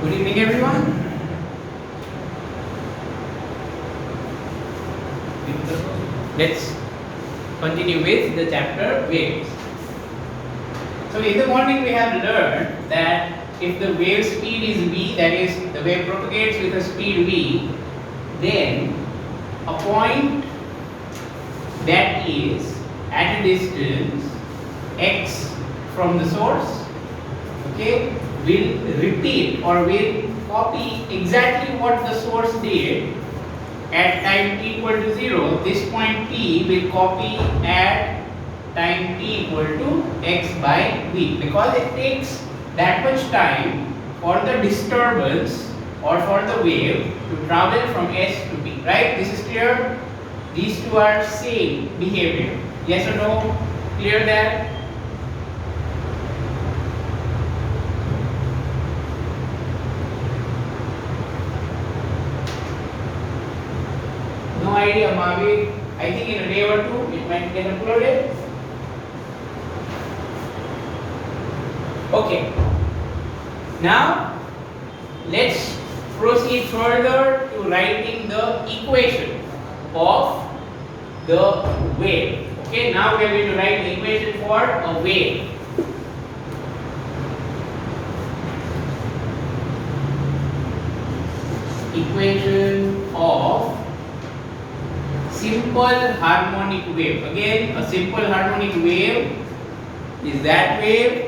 Good evening, everyone. Let's continue with the chapter waves. So in the morning we have learned that if the wave speed is v, that is the wave propagates with a speed v, then a point that is at a distance x from the source, okay, will repeat or will copy exactly what the source did at time t equal to 0. This point P will copy at time t equal to x by v, because it takes that much time for the disturbance or for the wave to travel from S to P, right? This is clear? These two are same behavior. Yes or no? Clear that? No idea, Mavi. I think in a day or two it might get uploaded. Okay. Now let's proceed further to writing the equation of the wave. Okay, now we are going to write the equation for a wave. Equation of simple harmonic wave. Again, a simple harmonic wave is that wave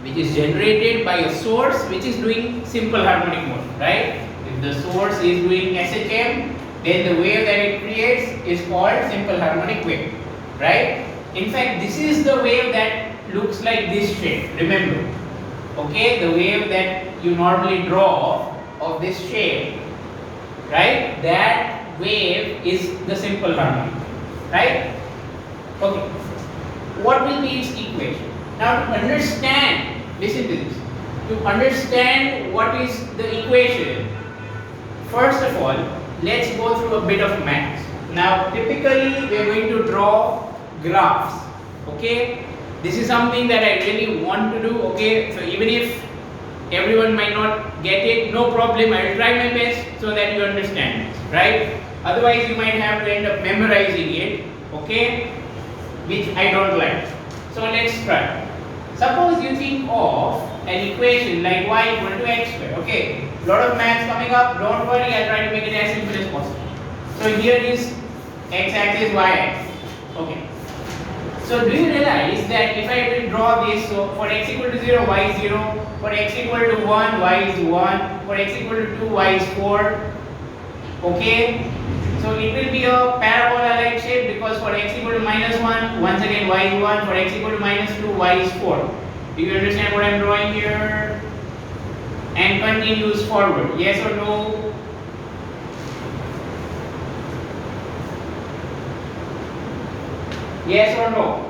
which is generated by a source which is doing simple harmonic motion, right? If the source is doing SHM, then the wave that it creates is called simple harmonic wave, right? In fact, this is the wave that looks like this shape, remember. Okay, the wave that you normally draw of this shape, right? That wave is the simple harmonic, right? Okay, what will be its equation? Now to understand, listen to this, to understand what is the equation, first of all, let's go through a bit of maths. Now typically we are going to draw graphs, okay? This is something that I really want to do, okay? So even if everyone might not get it, no problem, I will try my best so that you understand this, right? Otherwise you might have to end up memorizing it, okay? Which I don't like. So let's try. Suppose you think of an equation like y equal to x square, okay? Lot of maths coming up, don't worry, I'll try to make it as simple as possible. So here is x-axis, y-axis, okay? So do you realize that if I will draw this, so for x equal to 0, y is 0, for x equal to 1, y is 1, for x equal to 2, y is 4, okay? So it will be a parabola-like shape because for x equal to -1, once again y is 1, for x equal to -2, y is 4. Do you understand what I am drawing here? And continues forward, yes or no? Yes or no?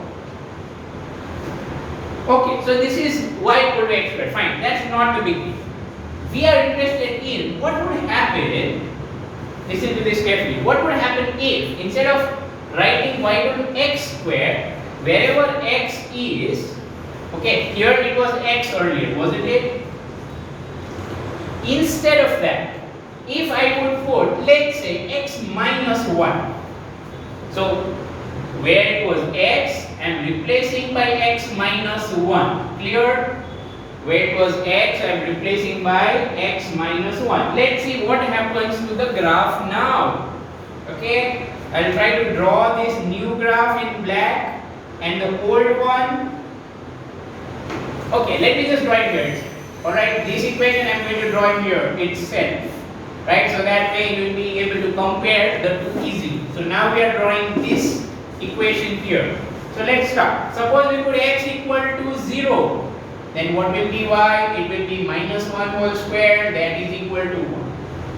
Okay, so this is y equal to x squared, fine, that's not the big deal. We are interested in what would happen. Listen to this carefully. What would happen if instead of writing y equal to x square, wherever x is, okay, here it was x earlier, wasn't it? Instead of that, if I would put, let's say, x minus 1. So where it was x, I am replacing by x minus 1. Clear? Where it was x, I am replacing by x minus 1. Let's see what happens to the graph now. Okay, I will try to draw this new graph in black and the old one. Okay, let me just draw it here. Alright, this equation I am going to draw here itself. Right, so that way you will be able to compare the two easily. So now we are drawing this equation here. So let's start. Suppose we put x equal to 0. Then what will be y? It will be -1 whole square, that is equal to 1.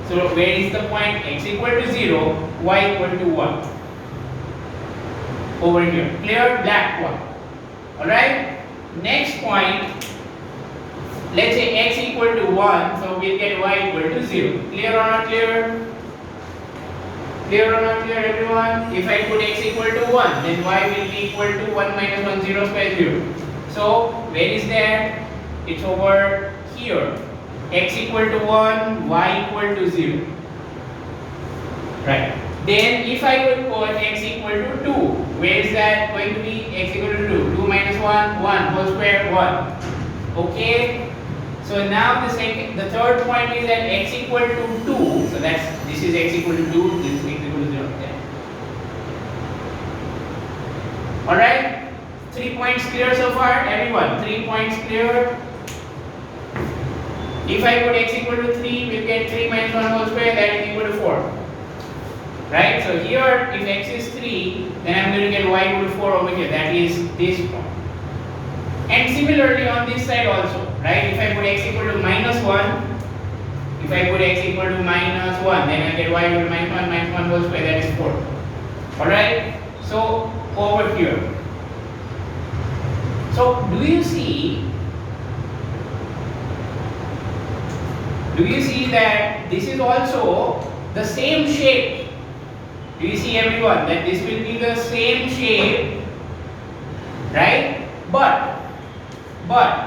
So where is the point? X equal to 0, y equal to 1. Over here. Clear? Black one. Alright? Next point, let's say x equal to 1, so we'll get y equal to 0. Clear or not clear? Clear or not clear, everyone? If I put x equal to 1, then y will be equal to 1 minus 1, 0 square 0. So where is that? It's over here. x equal to 1, y equal to 0. Right. Then if I would put x equal to 2, where is that going to be? X equal to 2. 2 minus 1, 1 whole square 1. Okay. So now the third point is that x equal to 2. So this is x equal to 2, this is x equal to 0. Okay. Alright. 3 points clear so far? Everyone, 3 points clear? If I put x equal to 3, we'll get 3 minus 1 whole square, that is equal to 4. Right? So here, if x is 3, then I'm going to get y equal to 4 over here. That is this point. And similarly on this side also. Right? If I put x equal to minus 1, if I put x equal to minus 1, then I get y equal to minus 1 whole square, that is 4. Alright? So, over here. So, do you see that this is also the same shape? Do you see, everyone, that this will be the same shape, right? But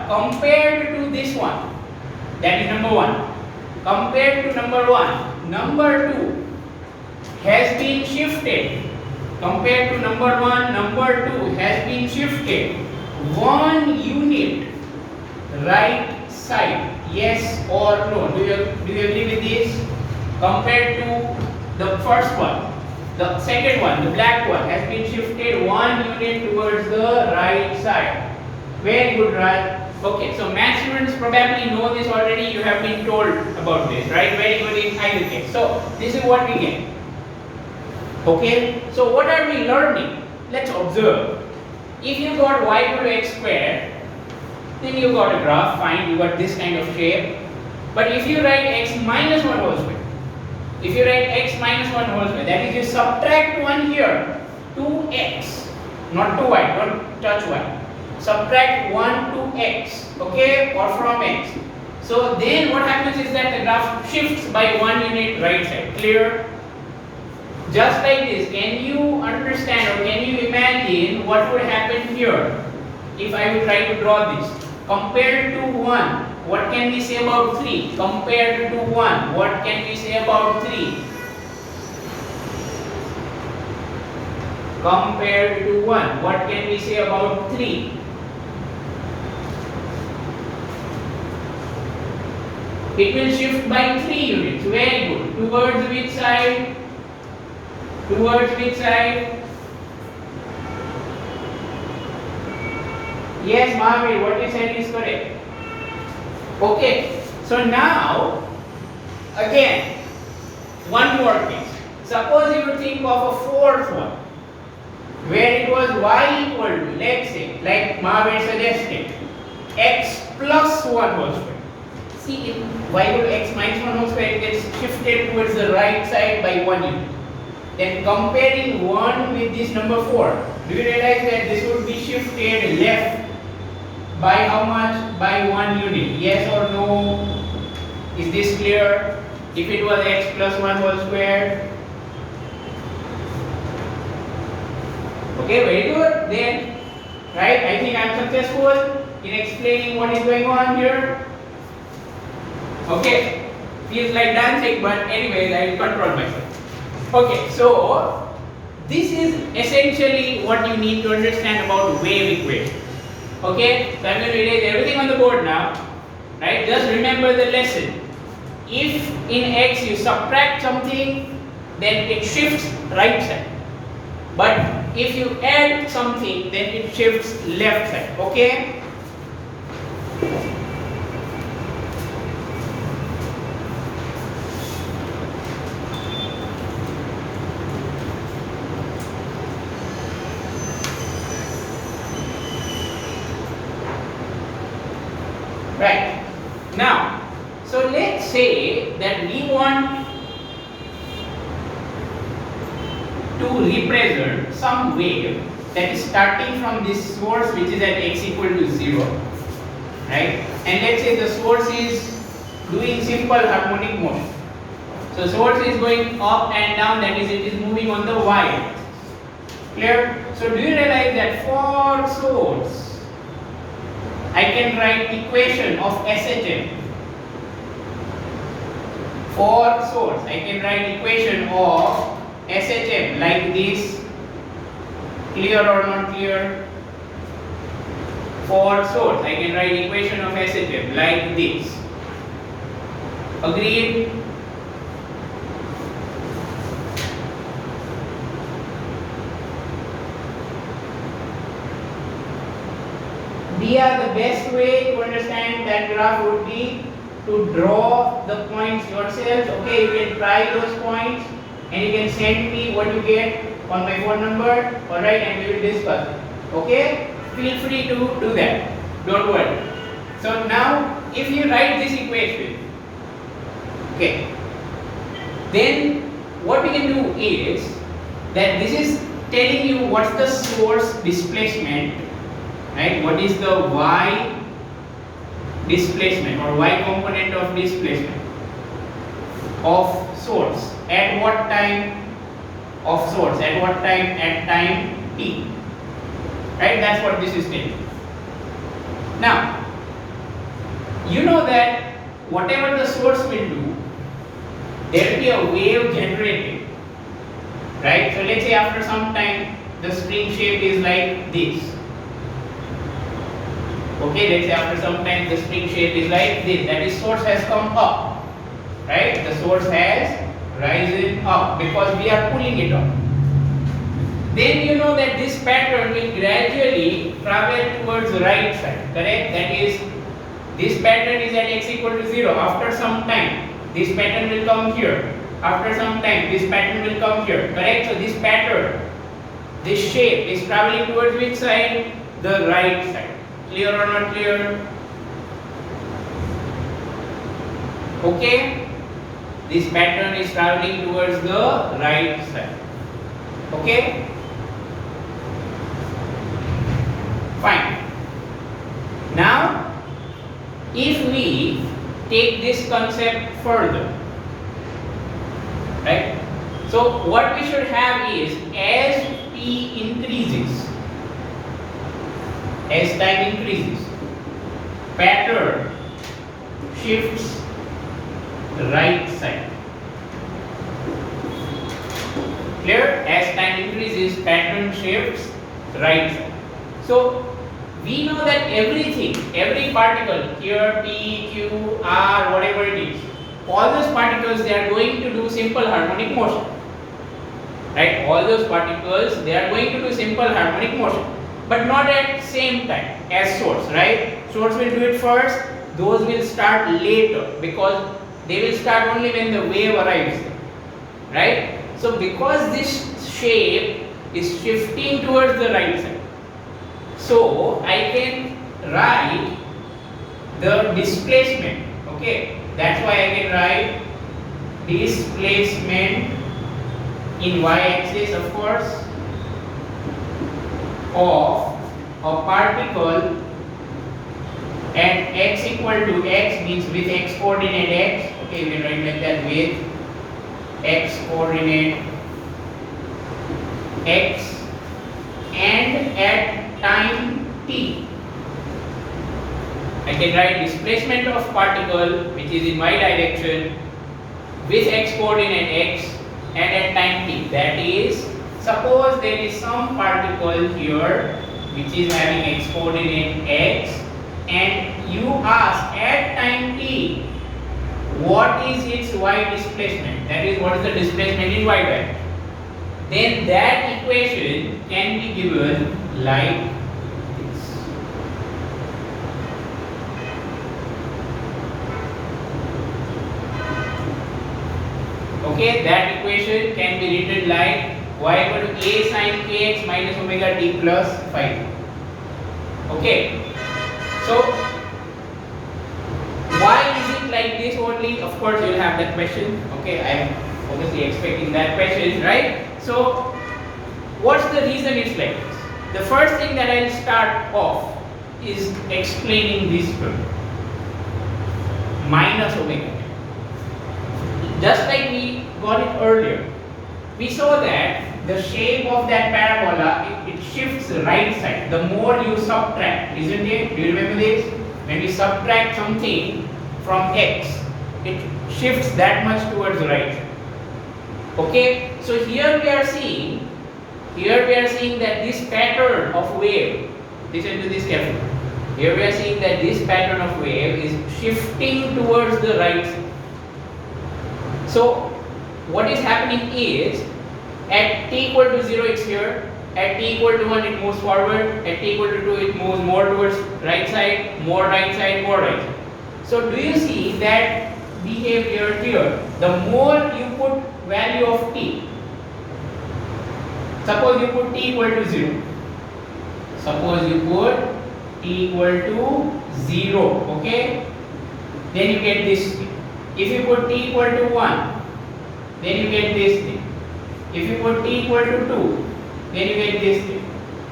compared to this one, that is number 1, compared to number 1, number 2 has been shifted. Compared to number 1, number 2 has been shifted 1 unit right side. Yes or no? Do you agree with this? Compared to the first one, the second one, the black one, has been shifted 1 unit towards the right side. Very good, right? Okay, so math students probably know this already. You have been told about this, right? Very good in either case. So this is what we get. Okay, so what are we learning? Let's observe. If you got y equal to x squared, then you got a graph, fine, you got this kind of shape. But if you write x minus 1 whole square, if you write x minus 1 whole square, that is you subtract 1 here, 2x, not 2y, don't touch y. Subtract 1 to x, okay, or from x. So then what happens is that the graph shifts by 1 unit right side. Clear? Just like this, can you understand or can you imagine what would happen here if I would try to draw this? Compared to 1, what can we say about 3? Compared to 1, what can we say about 3? Compared to 1, what can we say about 3? It will shift by 3 units. Very good. Towards which side? Towards which side? Yes, Mahavir, what you said is correct. Okay, so now, again, one more case. Suppose you think of a fourth one, where it was y equal to, let's say, like Mahavir suggested, x plus 1 whole square. See, if y equal to x minus 1 whole square, it gets shifted towards the right side by 1 unit. Then comparing 1 with this number 4, do you realize that this would be shifted left by how much? By 1 unit. Yes or no? Is this clear? If it was x plus 1 whole square. Okay, very good. Then, right, I think I am successful in explaining what is going on here. Okay, feels like dancing, but anyways, I will control myself. Okay, so this is essentially what you need to understand about wave equation. Okay, so I'm going to erase everything on the board now. Right, just remember the lesson. If in x you subtract something, then it shifts right side. But if you add something, then it shifts left side. Okay? Right. Now, so let's say that we want to represent some wave that is starting from this source which is at x equal to 0, right? And let's say the source is doing simple harmonic motion. So source is going up and down, that is, it is moving on the y axis. Clear? So do you realize that for source I can write equation of SHM For source, I can write equation of SHM like this. Clear or not clear? For source, I can write equation of SHM like this. Agreed? The best way to understand that graph would be to draw the points yourself. Okay, you can try those points and you can send me what you get on my phone number. Alright, and we will discuss. Okay, feel free to do that. Don't worry. So now, if you write this equation, okay, then what we can do is that this is telling you what's the source displacement. Right? What is the y displacement or y component of displacement of source at what time of source at what time at time t, right? That's what this is telling. Now you know that whatever the source will do, there will be a wave generated, right? So let's say after some time the spring shape is like this. Okay, let's say after some time the spring shape is like this, that is source has come up, right? The source has risen up because we are pulling it up. Then you know that this pattern will gradually travel towards the right side, correct? That is, this pattern is at x equal to 0. After some time, this pattern will come here. After some time, this pattern will come here, correct? So this pattern, this shape is traveling towards which side? The right side. Clear or not clear? Okay, this pattern is traveling towards the right side. Okay, fine. Now if we take this concept further, right, so what we should have is, as t increases, as time increases, pattern shifts right side. Clear? As time increases, pattern shifts right side. So we know that everything, every particle here, P, Q, R, whatever it is, all those particles, they are going to do simple harmonic motion. Right? All those particles, they are going to do simple harmonic motion, but not at same time as source, right? Source will do it first, those will start later because they will start only when the wave arrives there, right? So because this shape is shifting towards the right side, so I can write the displacement, okay? That's why I can write displacement in y-axis, of course, of a particle at x equal to x, means with x coordinate x, okay, we write like that, with x coordinate x, and at time t. I can write displacement of particle which is in y direction with x coordinate x and at time t. That is, suppose there is some particle here which is having x coordinate x, and you ask at time t what is its y displacement, that is, what is the displacement in y direction, then that equation can be given like this. Okay, that equation can be written like y equal to a sin kx minus omega t plus phi. Okay, so why is it like this only? Of course you will have that question. Okay, I am obviously expecting that question, right? So what's the reason it's like this? The first thing that I'll start off is explaining this term, minus omega t. Just like we got it earlier, we saw that the shape of that parabola, it shifts right side the more you subtract, isn't it? Do you remember this? When we subtract something from x, it shifts that much towards right. Okay, so here we are seeing that this pattern of wave, listen to this carefully. Here we are seeing that this pattern of wave is shifting towards the right side. So what is happening is at t equal to 0 it's here, at t equal to 1 it moves forward, at t equal to 2 it moves more towards right side, more right side, more right side. So do you see that behavior here? The more you put value of t, suppose you put t equal to 0, suppose you put t equal to 0, okay, then you get this thing. If you put t equal to 1, then you get this thing. If you put t equal to 2, then you get this thing.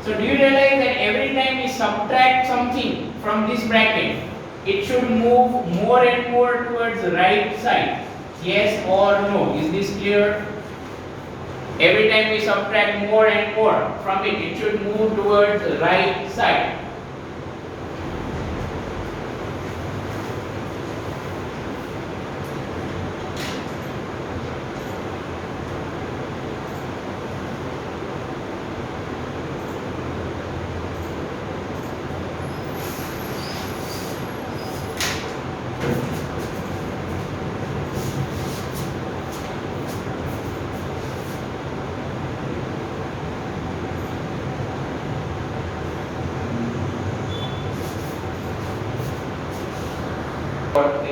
So do you realize that every time we subtract something from this bracket, it should move more and more towards the right side? Yes or no? Is this clear? Every time we subtract more and more from it, it should move towards the right side.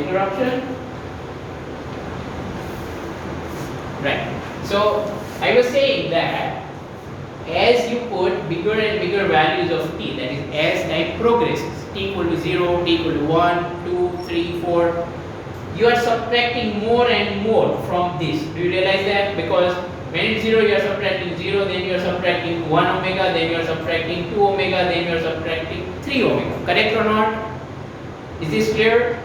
Interruption, right? So I was saying that as you put bigger and bigger values of t, that is as time progresses, t equal to 0, t equal to 1, 2, 3, 4, you are subtracting more and more from this. Do you realize that? Because when it's 0 you are subtracting 0, then you are subtracting 1 omega, then you are subtracting 2 omega, then you are subtracting 3 omega. Correct or not? Is this clear?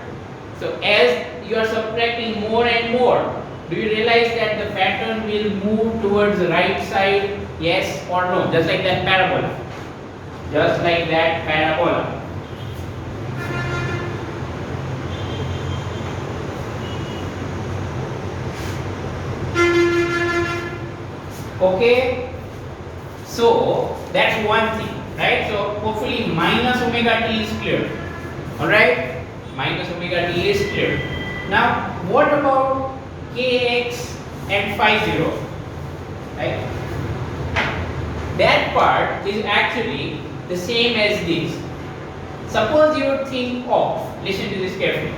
So as you are subtracting more and more, do you realize that the pattern will move towards the right side? Yes or no? Just like that parabola. Just like that parabola. Okay? So that's one thing, right? So hopefully minus omega t is clear. Alright? Minus omega t is clear. Now, what about kx and phi 0? Right? That part is actually the same as this. Suppose you would think of, listen to this carefully.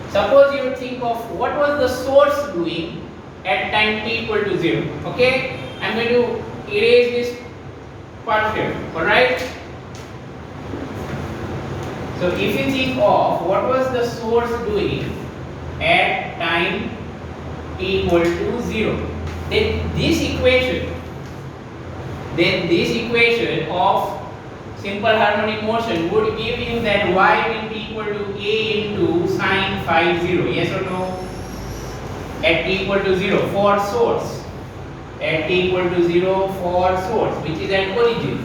Suppose you would think of what was the source doing at time t equal to 0. Okay? I'm going to erase this part here. Alright? So if you think of what was the source doing at time t equal to 0, then this equation of simple harmonic motion would give you that y will be equal to a into sine phi 0. Yes or no? At t equal to 0 for source. At t equal to 0 for source, which is at origin.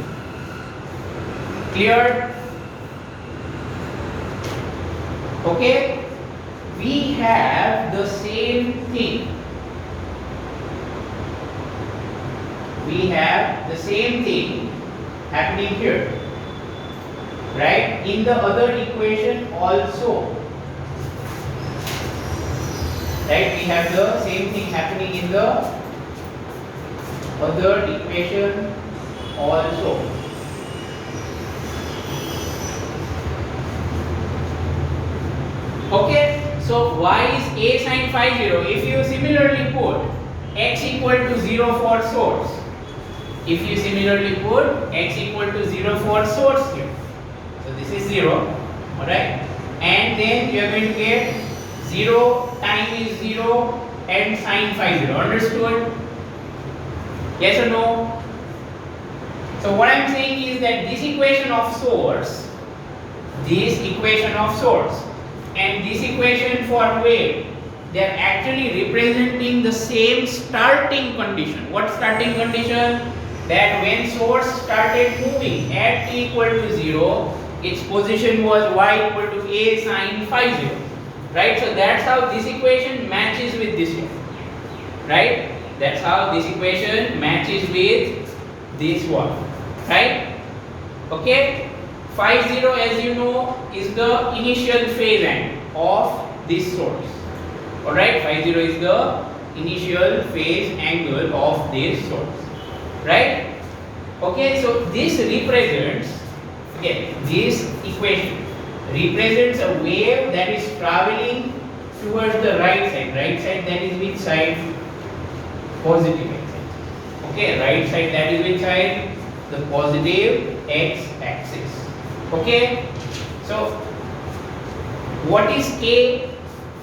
Clear? Okay, we have the same thing. We have the same thing happening here, right? In the other equation also, right? We have the same thing happening in the other equation also. Okay, so y is a sine phi 0. If you similarly put x equal to 0 for source, if you similarly put x equal to 0 for source here, so this is 0, alright, and then you are going to get 0 time is 0 and sine phi 0. Understood? Yes or no? So what I am saying is that this equation of source and this equation for wave, they are actually representing the same starting condition. What starting condition? That when source started moving at t equal to 0, its position was y equal to a sine phi 0. right? So that's how this equation matches with this one, right? That's how this equation matches with this one, right? Okay, phi 0, as you know, is the initial phase angle of this source. Alright, phi 0 is the initial phase angle of this source, right? Okay, so this represents, okay, this equation represents a wave that is traveling towards the right side that is which side? Positive x axis. Okay, right side, that is which side? The positive x axis. Okay, so what is k?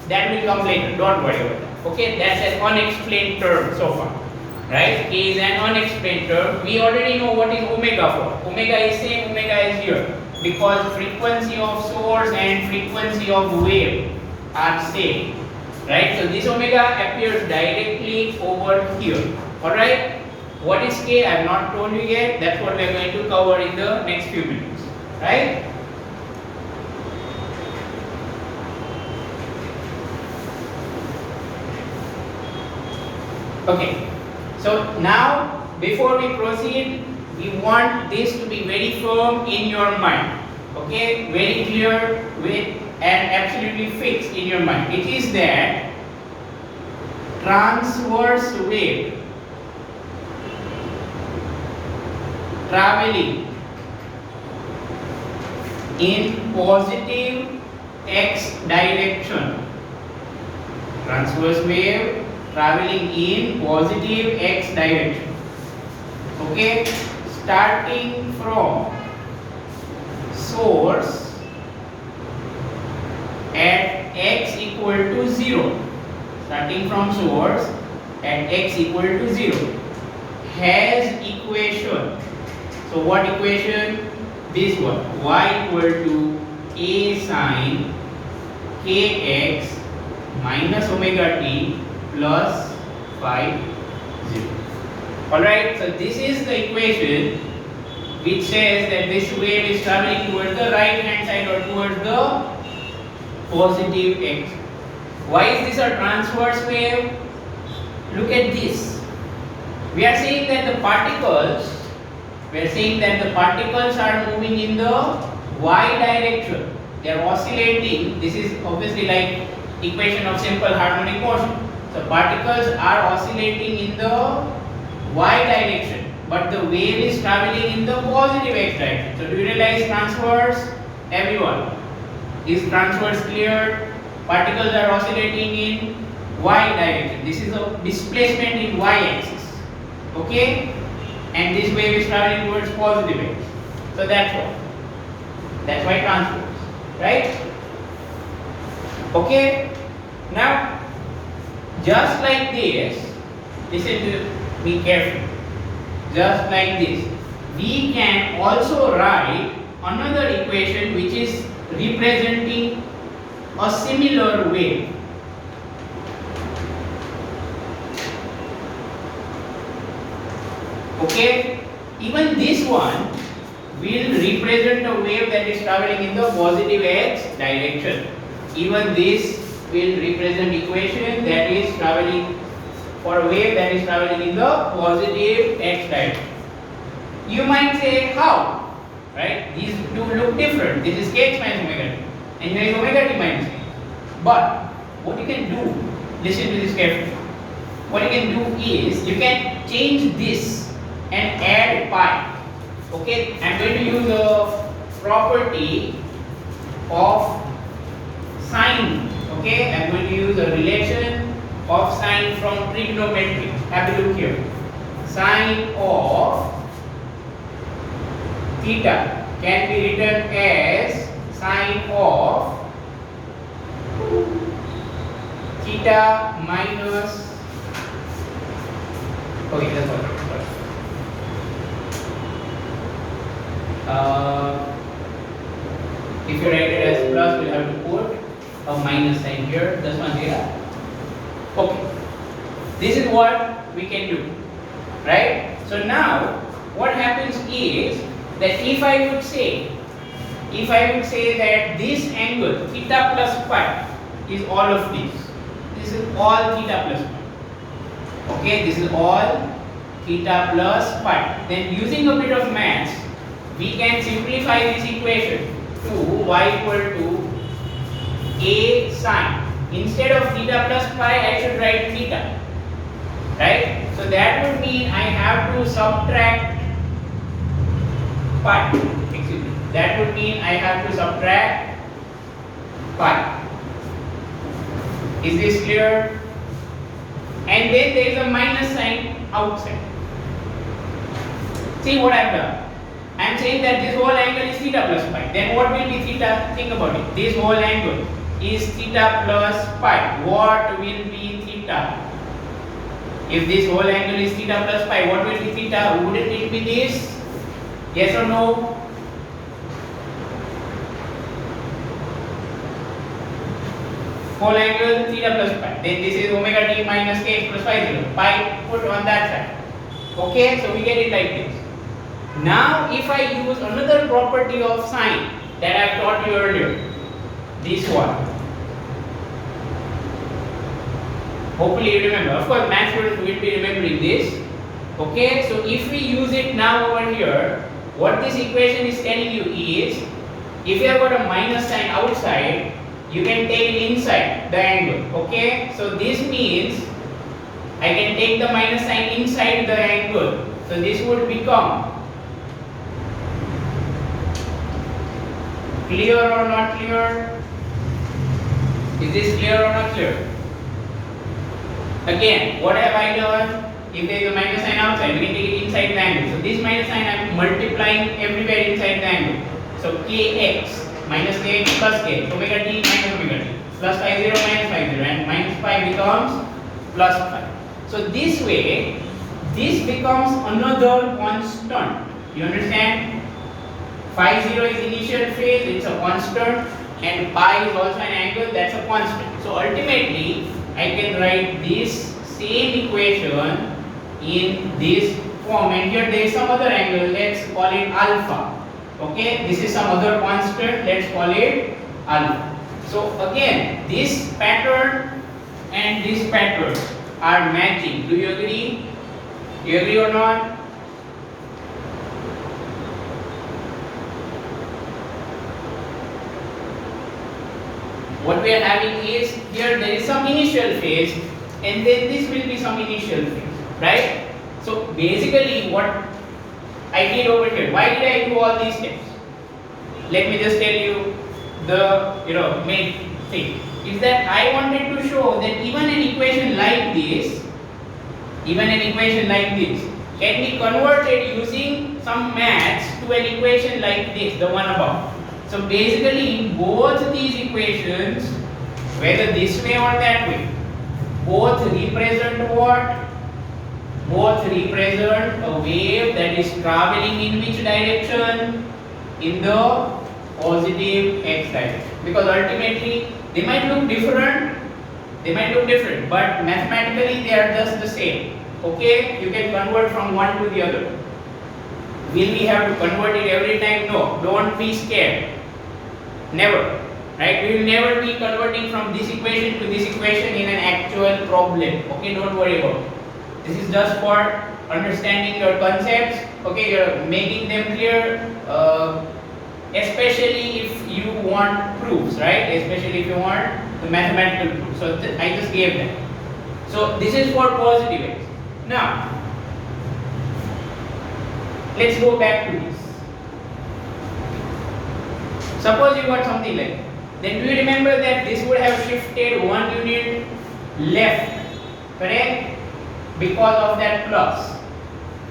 That will come later, don't worry about that. Okay, that's an unexplained term so far, right? K is an unexplained term. We already know what is omega for. Omega is same, omega is here, because frequency of source and frequency of wave are same, right? So this omega appears directly over here. Alright, what is k? I have not told you yet. That's what we are going to cover in the next few minutes, right? Okay, so now before we proceed, we want this to be very firm in your mind. Okay, very clear with and absolutely fixed in your mind. It is that transverse wave traveling in positive x direction. Transverse wave traveling in positive x direction. Okay, starting from source at x equal to 0. Starting from source at x equal to 0 has equation. So what equation? This one, y equal to a sine kx minus omega t plus phi 0. Alright, so this is the equation which says that this wave is traveling towards the right hand side or towards the positive x. Why is this a transverse wave? Look at this. We are saying that the particles are moving in the y direction. They are oscillating. This is obviously like equation of simple harmonic motion. So particles are oscillating in the y direction, but the wave is traveling in the positive x direction. So do you realize transverse? Everyone, is transverse clear? Particles are oscillating in y direction. This is a displacement in y axis. Okay, and this wave is traveling towards positive x. So that's why transverse, right? Okay, now just like this, listen to me carefully. Just like this, we can also write another equation which is representing a similar wave. Okay, even this one will represent a wave that is traveling in the positive x direction. Even this will represent equation that is traveling for a wave that is traveling in the positive x direction. You might say how, right? These two look different. This is kx minus omega t and here is omega t minus k. But what you can do, listen to this carefully. What you can do is you can change this and add pi. Okay, I am going to use a property of sine. Okay, I am going to use a relation of sine from trigonometry. Have a look here. Sine of theta can be written as sine of theta minus, okay, that's all. If you write it as plus, we'll have to put a minus sign here. This one here. Okay. This is what we can do, right? So now, what happens is that if I would say that this angle theta plus phi is all of this. This is all theta plus phi. Okay, this is all theta plus phi. Then using a bit of maths, we can simplify this equation to y equal to a sine. Instead of theta plus phi, I should write theta. Right? So that would mean I have to subtract pi. Excuse me. That would mean I have to subtract pi. Is this clear? And then there is a minus sign outside. See what I have done. I am saying that this whole angle is theta plus pi. Then what will be theta? Think about it. This whole angle is theta plus pi. What will be theta? If this whole angle is theta plus pi, what will be theta? Wouldn't it be this? Yes or no? Whole angle theta plus pi. Then this is omega t minus kx plus phi 0. Pi put on that side. Okay, so we get it like this. Now if I use another property of sine that I have taught you earlier, this one. Hopefully you remember. Of course math students will be remembering this. Okay, so if we use it now over here, what this equation is telling you is, if you have got a minus sign outside, you can take it inside the angle. Okay, so this means I can take the minus sign inside the angle. So this would become, clear or not clear? Is this clear or not clear? Again, what have I done? If there is a minus sign outside, we can take it inside the angle. So this minus sign I am multiplying everywhere inside the angle. So kx minus kx plus k, omega t minus omega t, plus phi 0 minus phi 0, and minus phi becomes plus phi. So this way, this becomes another constant. You understand? Phi 0 is initial phase, it's a constant, and pi is also an angle, that's a constant. So ultimately, I can write this same equation in this form, and here there is some other angle, let's call it alpha. Okay, this is some other constant, let's call it alpha. So again, this pattern and this pattern are matching. Do you agree? Do you agree or not? What we are having is, here there is some initial phase and then this will be some initial phase, right? So basically what I did over here, why did I do all these steps? Let me just tell you the main thing is that I wanted to show that even an equation like this, can be converted using some maths to an equation like this, the one above. So basically both these equations, whether this way or that way, both represent what? Both represent a wave that is traveling in which direction? In the positive x direction. Because ultimately they might look different, but mathematically they are just the same. Okay, you can convert from one to the other. Will we have to convert it every time? No, don't be scared. Never. Right? We will never be converting from this equation to this equation in an actual problem. Okay, don't worry about it. This is just for understanding your concepts. Okay, you're making them clear, especially if you want proofs, right? Especially if you want the mathematical proofs. So I just gave them. So this is for positive x. Now, let's go back to this. Suppose you got something like that. Then do you remember that this would have shifted 1 unit left, correct? Because of that plus.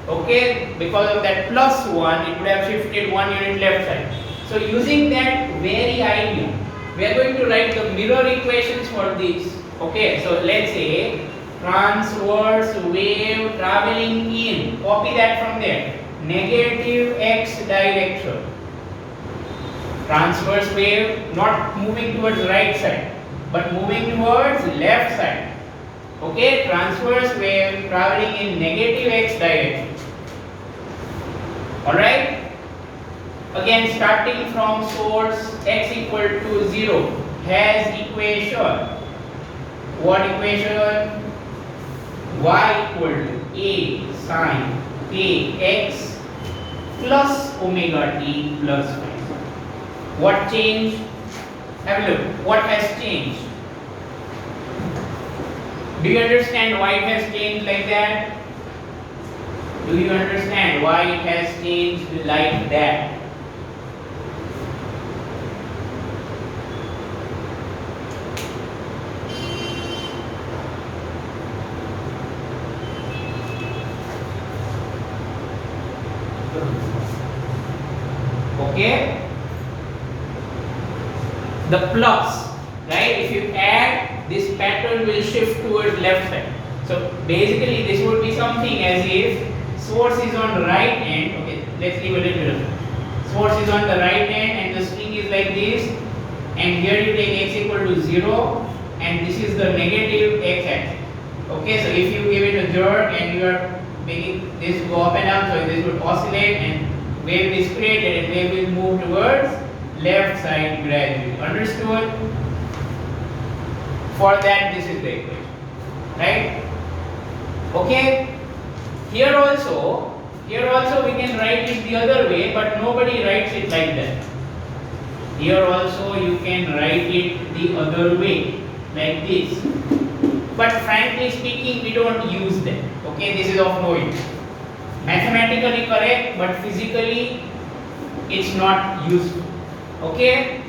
Okay, because of that plus 1, it would have shifted 1 unit left side. So using that very idea, we are going to write the mirror equations for this. Okay, so let's say transverse wave traveling in, copy that from there, negative x direction. Transverse wave not moving towards right side, but moving towards left side. Okay, transverse wave traveling in negative x direction. Alright? Again, starting from source x equal to 0, has equation. What equation? Y equal to a sin kx plus omega t plus phi. What changed? Have a look. What has changed? Do you understand why it has changed like that? Do you understand why it has changed like that? Okay? The plus, right? If you add, this pattern will shift towards left side. So basically this would be something as if source is on the right hand. Okay, let's leave a little bit of it. Source is on the right hand and the string is like this, and here you take x equal to 0 and this is the negative x axis. Okay, so if you give it a jerk and you are making this go up and down, so this would oscillate and wave is created and wave will move towards left side gradually. Understood? For that this is the equation, right? Okay. Here also we can write it the other way, but nobody writes it like that. Here also you can write it the other way, like this. But frankly speaking, we don't use them. Okay, this is of no use. Mathematically correct, but physically it's not useful. Okay?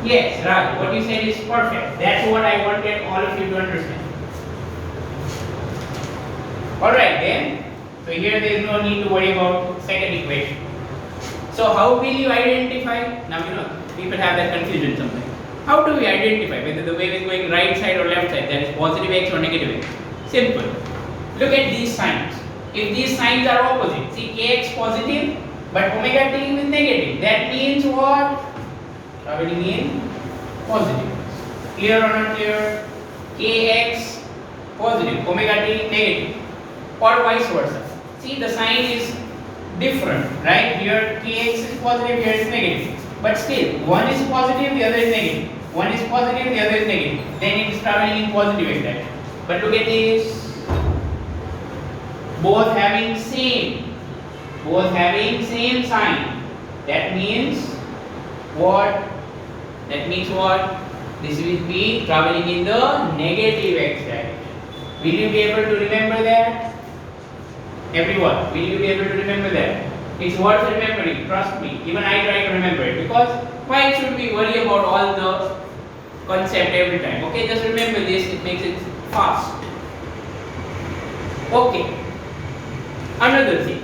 Yes, right. What you said is perfect. That's what I wanted all of you to understand. Alright then. So here there is no need to worry about second equation. So how will you identify? Now people have that confusion sometimes. How do we identify whether the wave is going right side or left side? That is positive x or negative x. Simple. Look at these signs. If these signs are opposite, see kx positive but omega t is negative. That means what? Traveling in positive. Clear or not clear? Kx positive, omega t negative, or vice versa. See, the sign is different, right? Here kx is positive, here is negative. But still, one is positive, the other is negative. One is positive, the other is negative. Then it is traveling in positive x direction. But look at this. Both having same sign. That means what? That means what? This will be traveling in the negative x direction. Will you be able to remember that? Everyone, will you be able to remember that? It's worth remembering, trust me. Even I try to remember it, because why should we worry about all the concept every time? Okay, just remember this, it makes it fast. Okay. Another thing.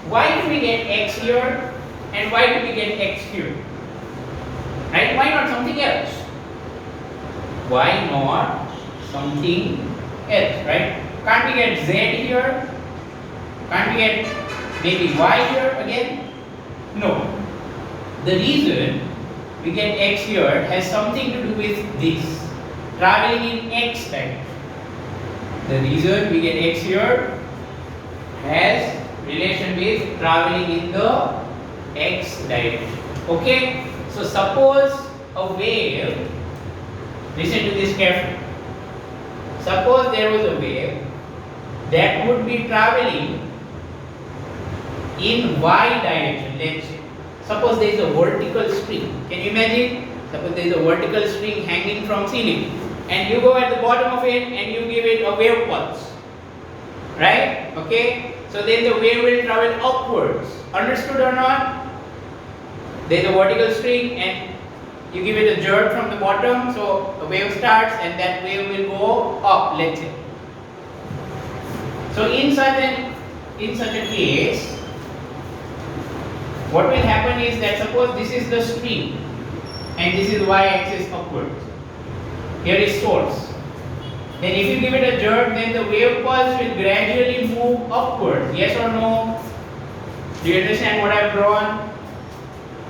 Why do we get x here and why do we get x here? Right? Why not something else? Why not something else, right? Can't we get z here? Can't we get maybe y here again? No. The reason we get x here has something to do with this, traveling in x direction. The reason we get x here has relation with traveling in the x direction. Okay? So suppose a wave, listen to this carefully. Suppose there was a wave that would be traveling in y direction, let's say. Suppose there is a vertical string. Can you imagine? Suppose there is a vertical string hanging from ceiling and you go at the bottom of it and you give it a wave pulse. Right? Okay? So then the wave will travel upwards. Understood or not? There is a vertical string and you give it a jerk from the bottom, so a wave starts and that wave will go up, let's say. So in such a case, what will happen is that suppose this is the string and this is y-axis upwards. Here is source. Then if you give it a jerk, then the wave pulse will gradually move upwards. Yes or no? Do you understand what I have drawn?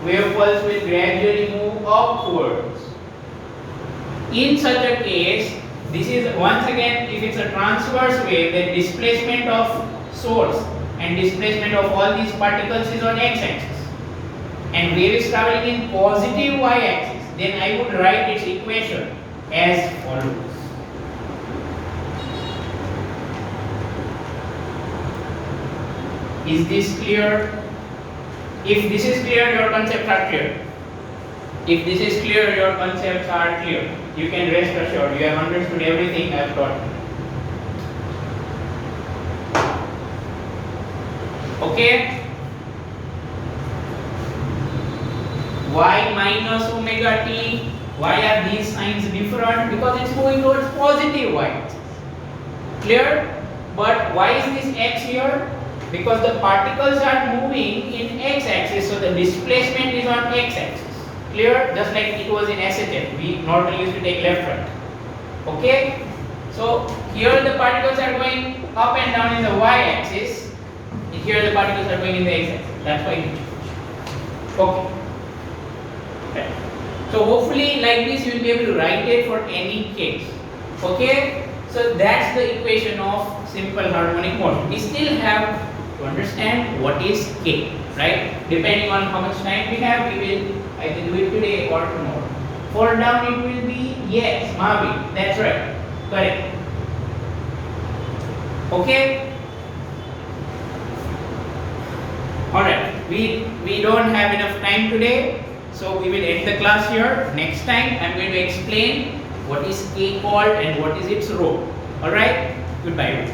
Wave pulse will gradually move upwards. In such a case, this is once again, if it's a transverse wave, the displacement of source and displacement of all these particles is on x-axis, and wave is traveling in positive y-axis, then I would write its equation as follows. Is this clear? If this is clear, your concepts are clear. If this is clear, your concepts are clear. You can rest assured you have understood everything I have taught you. Okay? Y minus omega t. Why are these signs different? Because it's moving towards positive y. Clear? But why is this x here? Because the particles are moving in x-axis, so the displacement is on x-axis. Clear? Just like it was in SHF. We normally used to take left right. Okay? So here the particles are going up and down in the y-axis. Here the particles are going in the x-axis. That's why you change. Okay. So hopefully like this you will be able to write it for any case. Okay? So that's the equation of simple harmonic motion. We still have to understand what is K, right? Depending on how much time we have, we will either do it today or tomorrow. For down it will be yes, Mavi. That's right. Correct. Okay? Alright. We don't have enough time today, so we will end the class here. Next time I am going to explain what is K called and what is its role. Alright? Goodbye.